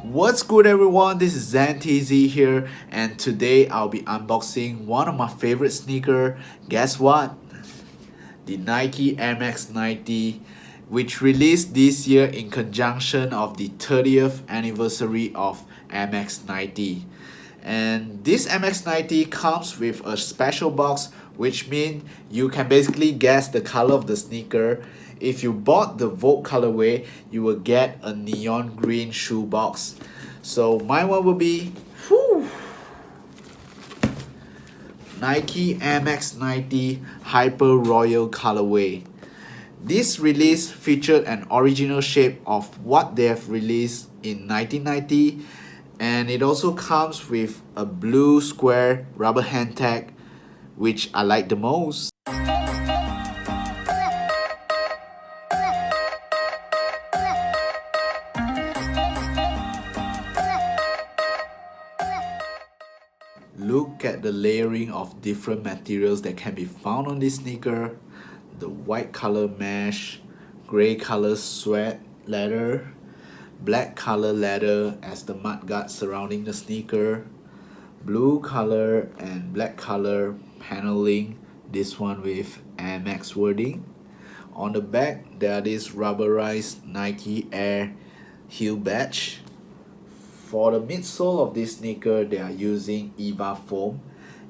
What's good everyone, this is ZanTZ here, and today I'll be unboxing one of my favorite sneaker. Guess what? The Nike MX90, which released this year in conjunction of the 30th anniversary of MX90. And this MX90 comes with a special box, which means you can basically guess the color of the sneaker. If you bought the Vogue colorway, you will get a neon green shoe box. So my one will be Nike MX90 Hyper Royal colorway. This release featured an original shape of what they have released in 1990, and it also comes with a blue square rubber hand tag, which I like the most. Look at the layering of different materials that can be found on this sneaker. The white color mesh, grey color sweat leather, black color leather as the mudguard surrounding the sneaker, blue color and black color paneling, this one with MX wording. On the back there is rubberized Nike Air heel badge. For the midsole of this sneaker, they are using EVA foam,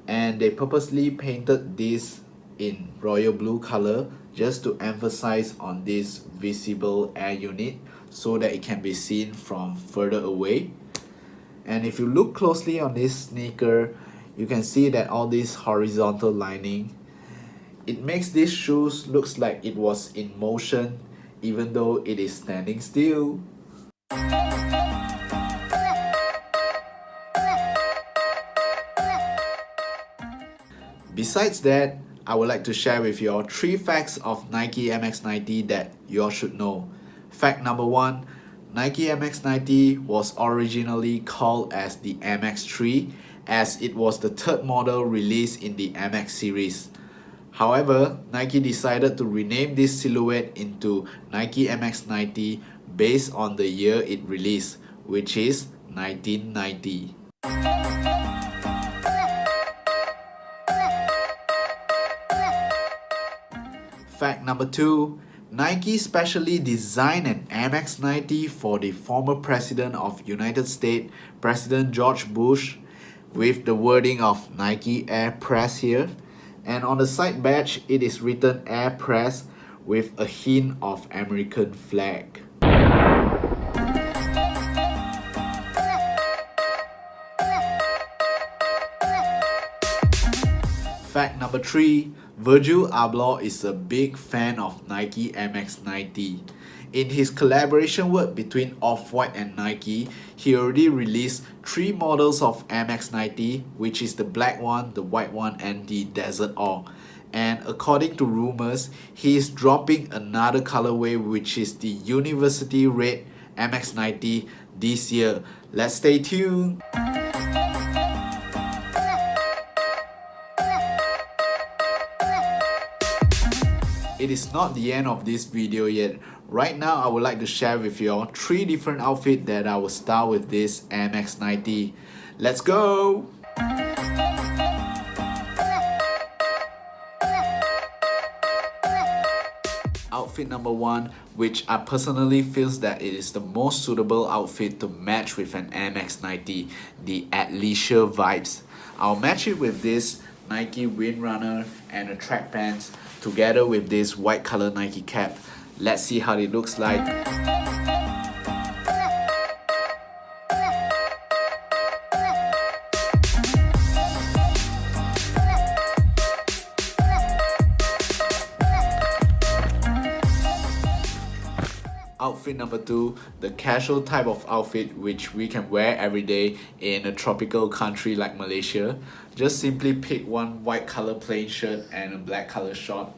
and they purposely painted this in royal blue color just to emphasize on this visible air unit so that it can be seen from further away. And if you look closely on this sneaker, you can see that all this horizontal lining, it makes these shoes looks like it was in motion even though it is standing still. Besides that, I would like to share with you all 3 facts of Nike MX90 that you all should know. Fact number 1, Nike MX90 was originally called as the MX3 as it was the 3rd model released in the MX series. However, Nike decided to rename this silhouette into Nike MX90 based on the year it released, which is 1990. Fact number 2, Nike specially designed an MX90 for the former President of United States, President George Bush, with the wording of Nike Air Press here. And on the side badge, it is written Air Press with a hint of American flag. Fact number 3, Virgil Abloh is a big fan of Nike MX90. In his collaboration work between Off-White and Nike, he already released 3 models of MX90, which is the black one, the white one, and the Desert Ore. And according to rumors, he is dropping another colorway, which is the University Red MX90 this year. Let's stay tuned. It is not the end of this video yet. Right now, I would like to share with you all 3 different outfits that I will style with this MX90. Let's go! Outfit number 1, which I personally feel that it is the most suitable outfit to match with an MX90, the Athleisure vibes. I'll match it with this Nike Windrunner and a track pants together with this white color Nike cap. Let's see how it looks like. Outfit number 2, the casual type of outfit which we can wear every day in a tropical country like Malaysia. Just simply pick one white color plain shirt and a black color short.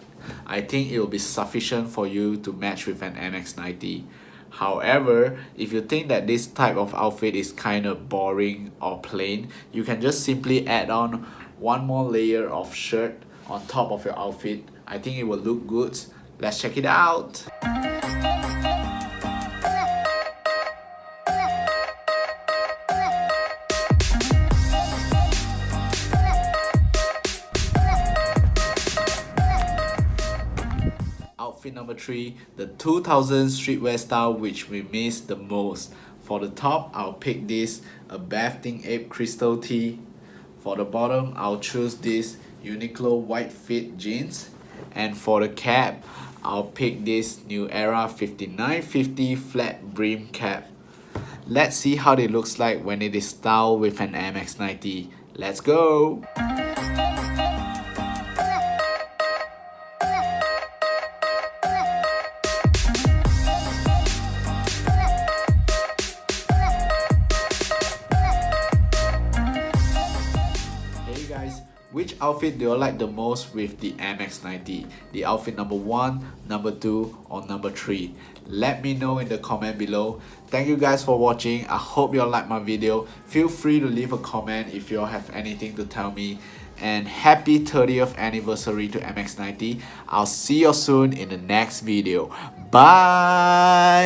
I think it will be sufficient for you to match with an MX90. However, if you think that this type of outfit is kind of boring or plain, you can just simply add on one more layer of shirt on top of your outfit. I think it will look good. Let's check it out. Outfit number 3, the 2000 streetwear style which we miss the most. For the top, I'll pick this, a Bathing Ape crystal tee. For the bottom, I'll choose this Uniqlo white fit jeans. And for the cap, I'll pick this New Era 5950 flat brim cap. Let's see how it looks like when it is styled with an AM90. Let's go! Which outfit do you like the most with the AM90? The outfit number 1, number 2, or number 3? Let me know in the comment below. Thank you guys for watching. I hope you all like my video. Feel free to leave a comment if you all have anything to tell me. And happy 30th anniversary to AM90. I'll see you soon in the next video. Bye!